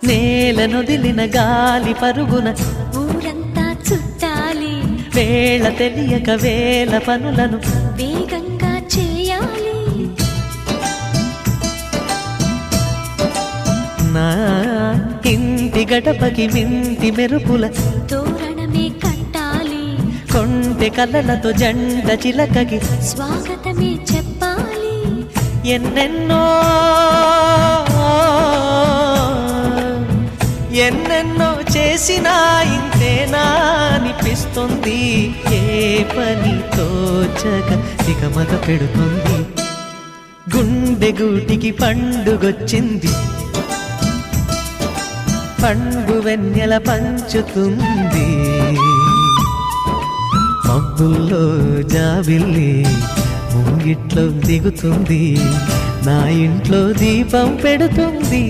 నేలనొదిలిన గాలి పరుగున ఊరంతా చుట్టాలి, వేళ తెలియక వేల పనులను వేగంగా చేయాలి. నా ఇంటి గడపకి మింటి మెరుపుల తోరణమే కట్టాలి, కొంటె కలలతో జంట చిలకకి స్వాగతమే చెప్పాలి. ఎన్నెన్నో ఎన్నెన్నో చేసినా ఇంతేనా అనిపిస్తుంది. ఏ పని తోచక దిగమగ పెడుతుంది. గుండె గూటికి పండుగొచ్చింది, పండు వెన్నెల పంచుతుంది. మబ్బుల్లో జాబిల్లి ముంగిట్లో దిగుతుంది, నా ఇంట్లో దీపం పెడుతుంది.